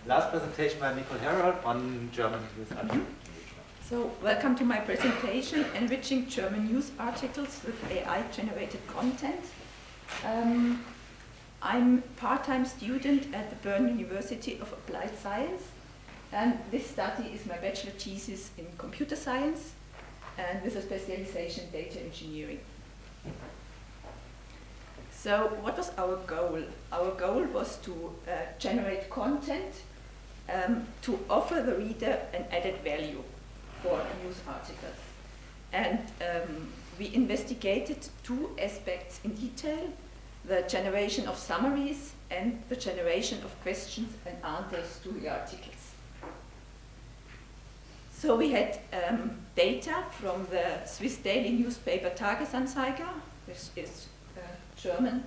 last presentation by Nicole Herold on German news articles. So, welcome to my presentation, Enriching German News Articles with AI-generated content. I'm part-time student at the Bern University of Applied Science, and this study is my bachelor thesis in computer science and with a specialization in data engineering. So what was our goal? Our goal was to generate content to offer the reader an added value for news articles. And we investigated two aspects in detail: the generation of summaries and the generation of questions and answers to the articles. So we had data from the Swiss daily newspaper Tages-Anzeiger, which is German,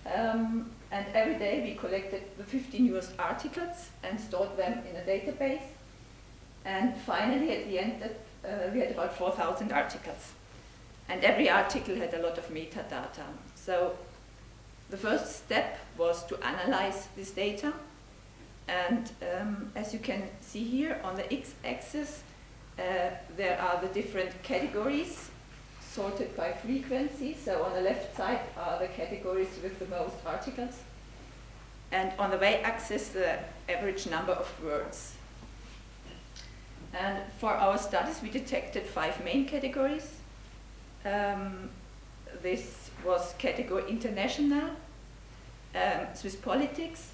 and every day we collected the 50 newest articles and stored them in a database. And finally, at the end, we had about 4,000 articles. And every article had a lot of metadata. So the first step was to analyze this data. And as you can see here on the x-axis, there are the different categories sorted by frequency. So on the left side are the categories with the most articles. And on the y-axis, the average number of words. And for our studies, we detected 5 main categories. This was category International, Swiss Politics,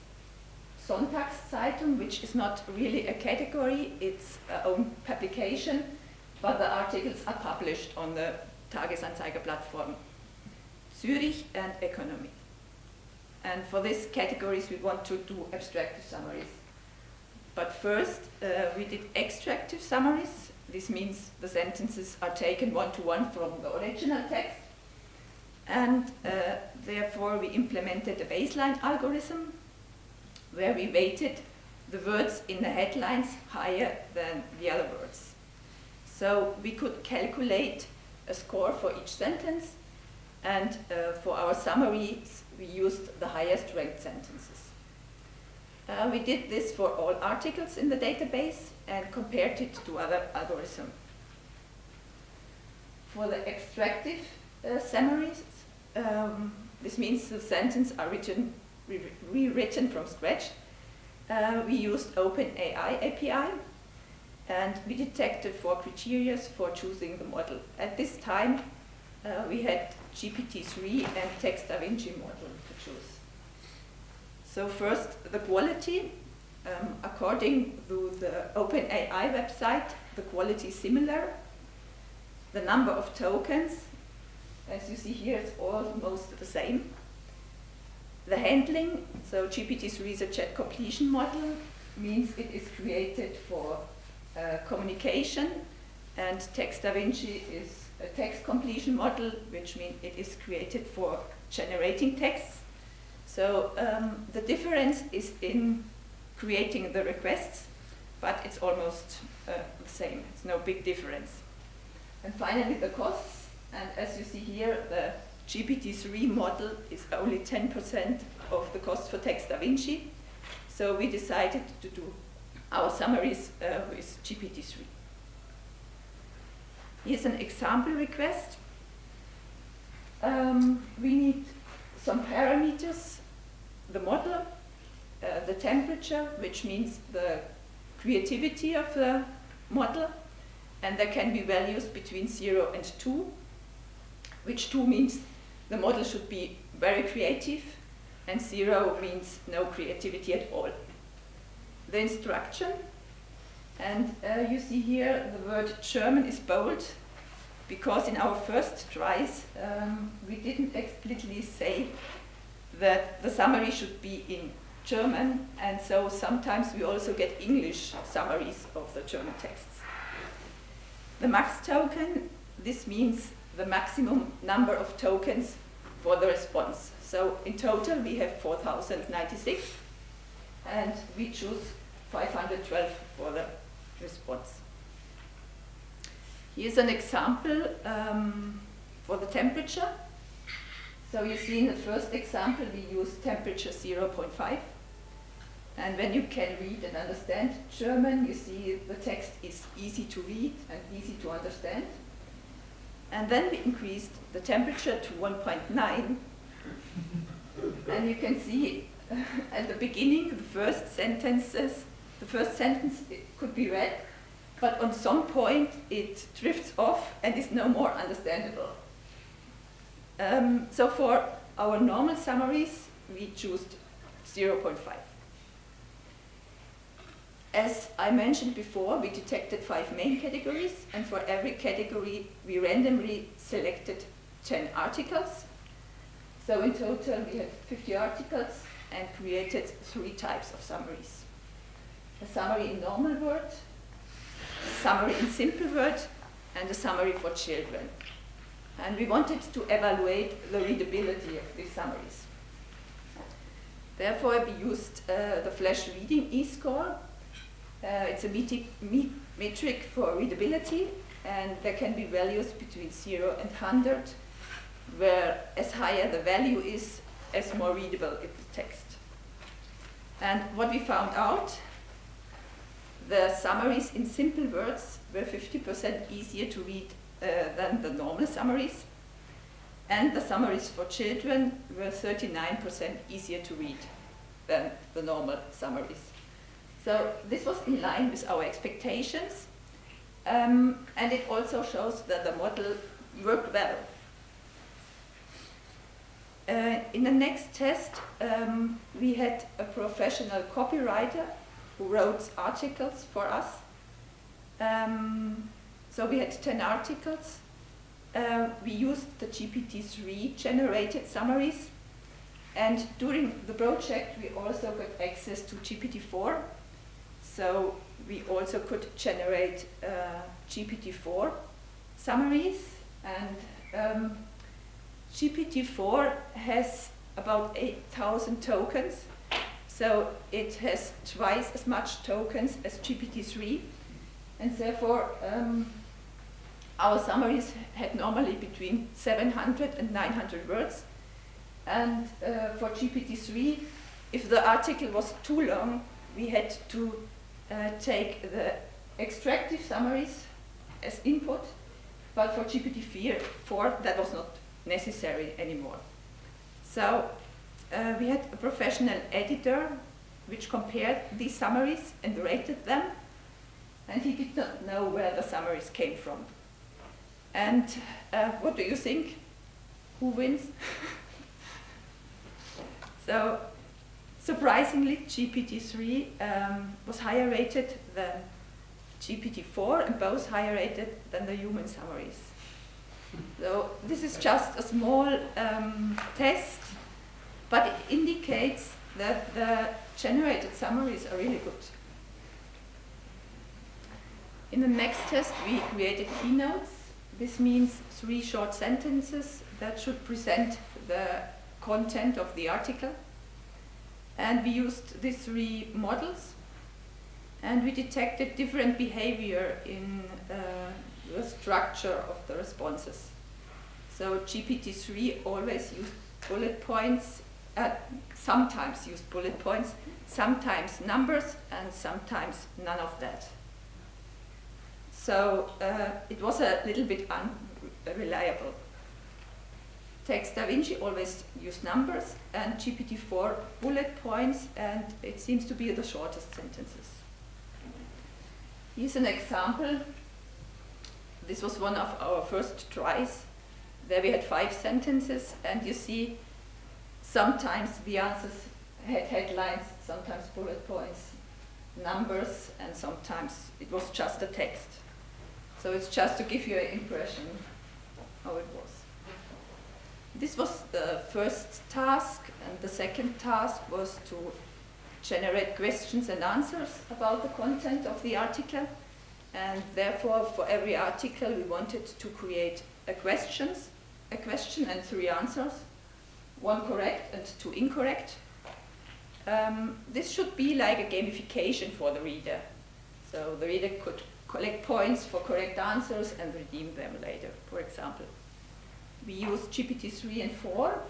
Sonntagszeitung, which is not really a category, it's our own publication, but the articles are published on the Tages-Anzeiger platform, Zürich, and Economy. And for these categories, we want to do abstractive summaries. But first, we did extractive summaries. This means the sentences are taken one-to-one from the original text. And therefore, we implemented a baseline algorithm where we weighted the words in the headlines higher than the other words. So we could calculate a score for each sentence, and for our summaries, we used the highest ranked sentences. We did this for all articles in the database and compared it to other algorithms. For the extractive summaries, this means the sentences are rewritten from scratch. We used OpenAI API, and we detected 4 criteria for choosing the model. At this time, we had GPT-3 and Text-Da-Vinci model to choose. So first, the quality. According to the OpenAI website, the quality is similar. The number of tokens, as you see here, it's almost the same. The handling, so GPT-3 is a chat completion model, means it is created for communication, and Text-Da-Vinci is a text completion model, which means it is created for generating text. So the difference is in creating the requests, but it's almost the same. It's no big difference. And finally, the costs. And as you see here, the GPT-3 model is only 10% of the cost for Text-Da-Vinci. So we decided to do our summaries with GPT-3. Here's an example request. We need some parameters, the model, the temperature, which means the creativity of the model, and there can be values between 0 and 2, which 2 means the model should be very creative, and 0 means no creativity at all. The instruction, and you see here the word German is bold, because in our first tries we didn't explicitly say that the summary should be in German, and so sometimes we also get English summaries of the German texts. The max token, this means the maximum number of tokens for the response. So in total we have 4,096, and we choose 512 for the response. Here's an example for the temperature. So you see in the first example we use temperature 0.5, And when you can read and understand German, you see the text is easy to read and easy to understand. And then we increased the temperature to 1.9. And you can see at the beginning, the first sentence it could be read, but on some point it drifts off and is no more understandable. So for our normal summaries, we chose 0.5. As I mentioned before, we detected 5 main categories, and for every category we randomly selected 10 articles. So in total we had 50 articles and created 3 types of summaries. A summary in normal word, a summary in simple word, and a summary for children. And we wanted to evaluate the readability of these summaries. Therefore, we used the Flash Reading e-score. It's a metric for readability, and there can be values between 0 and 100, where as higher the value is, as more readable is the text. And what we found out, the summaries in simple words were 50% easier to read than the normal summaries, and the summaries for children were 39% easier to read than the normal summaries. So this was in line with our expectations, and it also shows that the model worked well. In the next test, we had a professional copywriter who wrote articles for us. So we had 10 articles. We used the GPT-3 generated summaries, and during the project we also got access to GPT-4. So we also could generate GPT-4 summaries, and GPT-4 has about 8,000 tokens, so it has twice as much tokens as GPT-3, and therefore our summaries had normally between 700 and 900 words, and for GPT-3, if the article was too long, we had to take the extractive summaries as input, but for GPT-4 that was not necessary anymore. So we had a professional editor which compared these summaries and rated them, and he did not know where the summaries came from. And what do you think? Who wins? So surprisingly, GPT-3 was higher rated than GPT-4, and both higher rated than the human summaries. So this is just a small test, but it indicates that the generated summaries are really good. In the next test, we created keynotes. This means 3 short sentences that should present the content of the article. And we used these 3 models, and we detected different behavior in the structure of the responses. So GPT-3 always used bullet points, sometimes used bullet points, sometimes numbers, and sometimes none of that. So it was a little bit unreliable. Text-DaVinci always used numbers, and GPT-4 bullet points, and it seems to be the shortest sentences. Here's an example. This was one of our first tries. There we had 5 sentences, and you see sometimes the answers had headlines, sometimes bullet points, numbers, and sometimes it was just a text. So it's just to give you an impression how it was. This was the first task, and the second task was to generate questions and answers about the content of the article. And therefore, for every article, we wanted to create a question and 3 answers, 1 correct and 2 incorrect. This should be like a gamification for the reader. So the reader could collect points for correct answers and redeem them later, for example. We used GPT-3 and 4,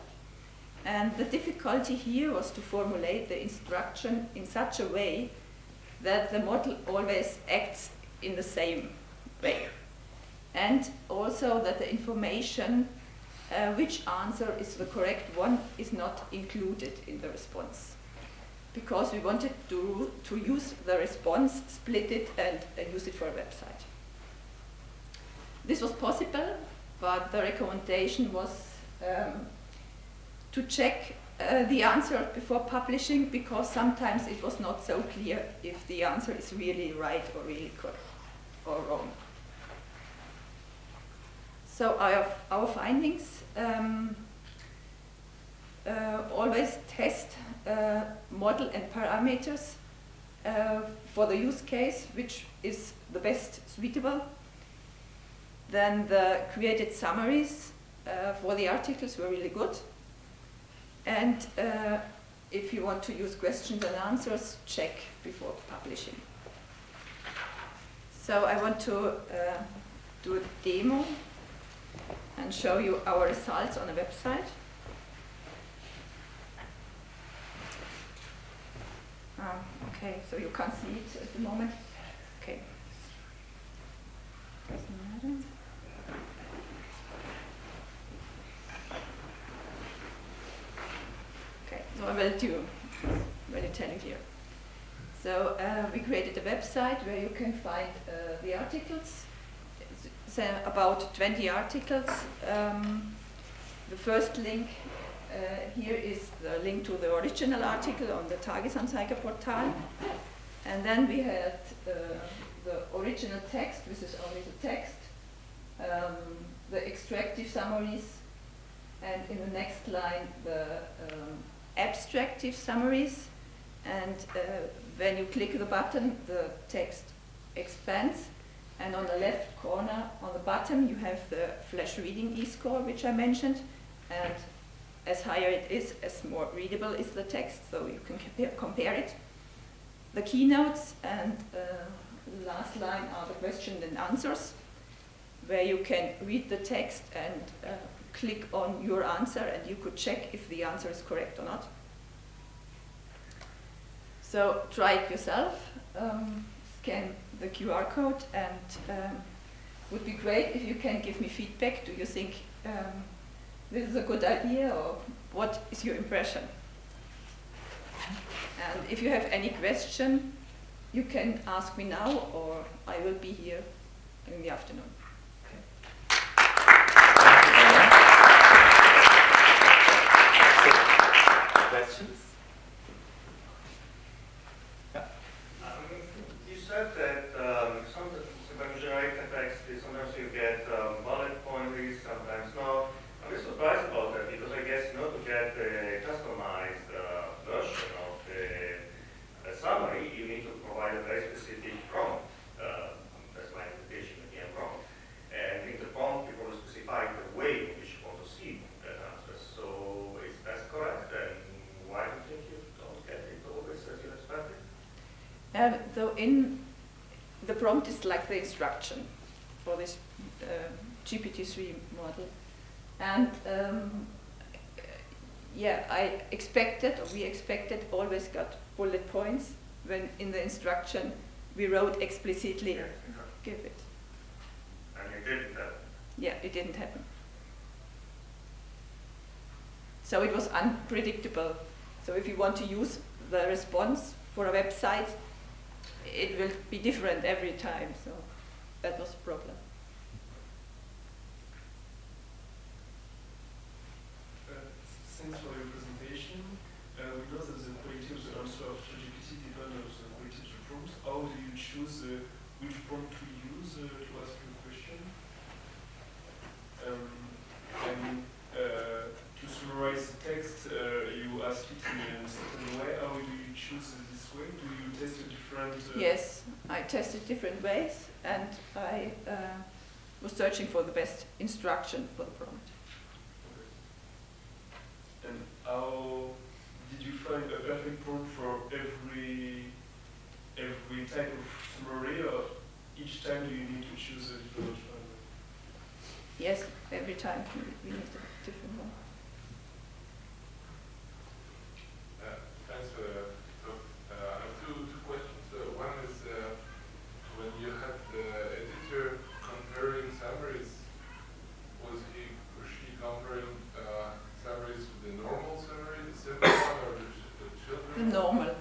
And the difficulty here was to formulate the instruction in such a way that the model always acts in the same way. And also that the information, which answer is the correct one, is not included in the response. Because we wanted to use the response, split it, and use it for a website. This was possible, but the recommendation was to check the answer before publishing, because sometimes it was not so clear if the answer is really right or really correct or wrong. So our findings, always test model and parameters for the use case, which is the best suitable. Then the created summaries for the articles were really good. And if you want to use questions and answers, check before publishing. So I want to do a demo and show you our results on a website. Okay, so you can't see it at the moment. Okay. Doesn't matter. Okay, so I will tell you here. So we created a website where you can find the articles. It's about 20 articles. The first link here is the link to the original article on the Tages-Anzeiger portal. And then we had the original text, which is only the text, the extractive summaries, and in the next line the abstractive summaries. And when you click the button, the text expands. And on the left corner, on the bottom, you have the flash reading e-score, which I mentioned. And as higher it is, as more readable is the text, so you can compare it. The keynotes and the last line are the questions and answers, where you can read the text and click on your answer, and you could check if the answer is correct or not. So try it yourself. Scan the QR code, and would be great if you can give me feedback. Do you think this is a good idea, or what is your impression? And if you have any question, you can ask me now, or I will be here in the afternoon. Questions? You said that sometimes when you generate a text, sometimes you get bullet points, sometimes no. I'm a bit surprised about that, because I guess to get a customized version of the summary, you need to provide a very specific prompt. That's my interpretation, again, prompt. And in the prompt, you probably specify the way in which you want to see that answer. So is that correct? And why do you think you don't get it always as you expected? So in the prompt is like the instruction for this GPT-3 model. And yeah, I expected, or we expected, always got bullet points when in the instruction we wrote explicitly, Yeah. give it. And it didn't happen. Yeah, it didn't happen. So it was unpredictable. So if you want to use the response for a website, it will be different every time. So that was a problem. Thanks for your presentation. We know that the quality of the answer of ChatGPT depends on the quality of the prompt. How do you choose which prompt to use to ask your question? And to summarize the text, you ask it in a certain way. How do you choose this way? Do you test a different... Yes, I tested different ways, and I was searching for the best instruction for the prompt. And how did you find a perfect prompt for every type of summary, or each time do you need to choose a different one? Yes, every time we need a different one.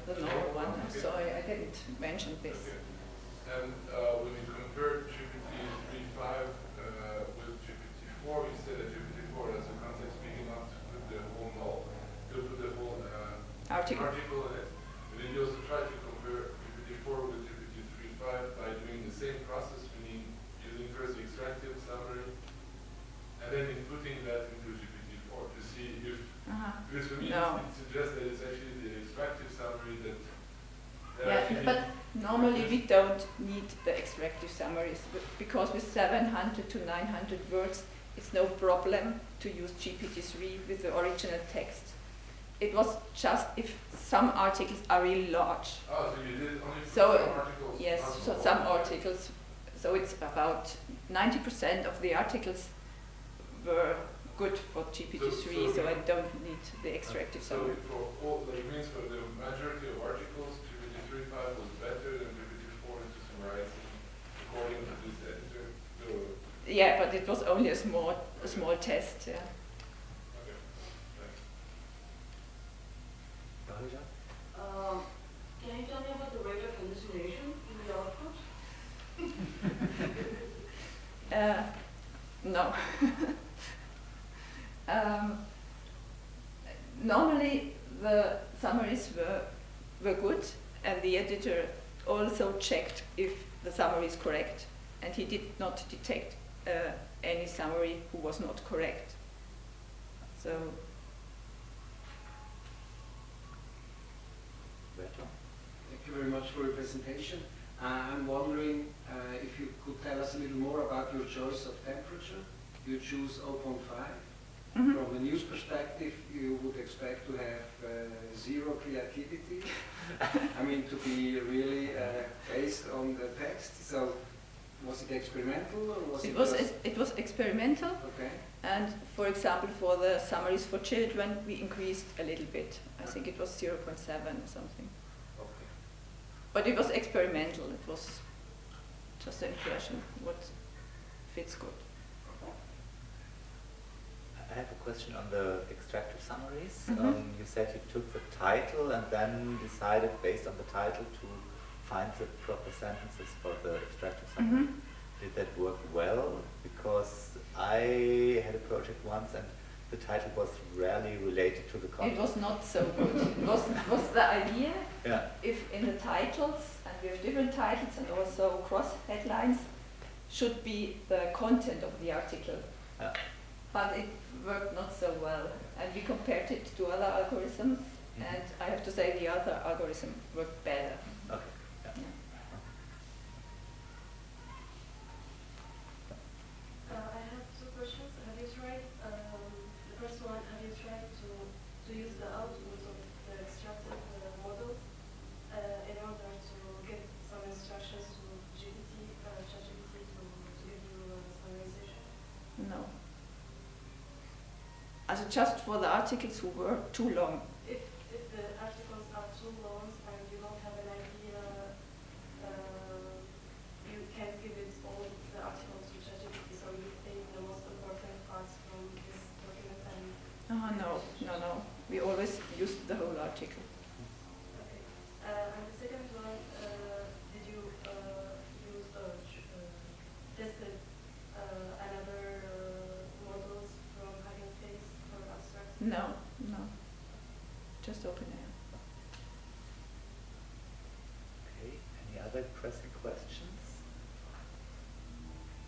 the normal one. I'm sorry, I didn't mention this. Okay. And when you compare GPT 3.5 with GPT 4, you said that GPT 4 has a context big enough to put the whole Article. in it. But then you also try to compare GPT 4 with GPT 3.5 by doing the same process, meaning using first the extractive summary and then inputting that into GPT 4 to see if, because for me it suggests that it's actually the extractive summary that Yeah, but normally we don't need the extractive summaries because with 700 to 900 words, it's no problem to use GPT-3 with the original text. It was just if some articles are really large. Oh, so you did only for So, some articles? yes, so some articles, so it's about 90% of the articles were good for GPT-3, so I don't need the extractive summary. So for all, that means for the majority of articles, GPT 3.5 was better than GPT 4 into summarizing according to this editor? Yeah, but it was only a small test, yeah. Okay, thanks. Can you tell me about the rate of hallucination in the output? No. Normally the summaries were good, and the editor also checked if the summary is correct, and he did not detect any summary who was not correct. So. Thank you very much for your presentation. I'm wondering if you could tell us a little more about your choice of temperature. You choose 0.5. From a news perspective, you would expect to have zero creativity. I mean, to be really based on the text. So, was it experimental or was it? It was experimental. Okay. And for example, for the summaries for children, we increased a little bit. I think it was 0.7 or something. Okay. But it was experimental. It was just an impression what fits good. I have a question on the extractive summaries. You said you took the title and then decided based on the title to find the proper sentences for the extractive summary. Did that work well? Because I had a project once and the title was rarely related to the content. It was not so good. It was the idea, Yeah. if in the titles, and we have different titles and also cross headlines, should be the content of the article. Yeah. But it worked not so well. And we compared it to other algorithms, and I have to say the other algorithm worked better. Okay. Yeah. Yeah. I have two questions. Have you tried, the first one, have you tried to use the output of the extractive model in order to give some instructions to ChatGPT to give you summarization? No. Also just for the articles who were too long. If the articles are too long and you don't have an idea, you can't give it all the articles to ChatGPT, so you take the most important parts from this document and... No. We always used the whole article. Okay. And the second one, did you use tested another models from Hugging Face for abstract? No. Just OpenAI. Okay. Any other pressing questions?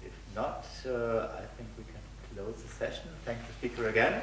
If not, I think we can close the session. Thank the speaker again.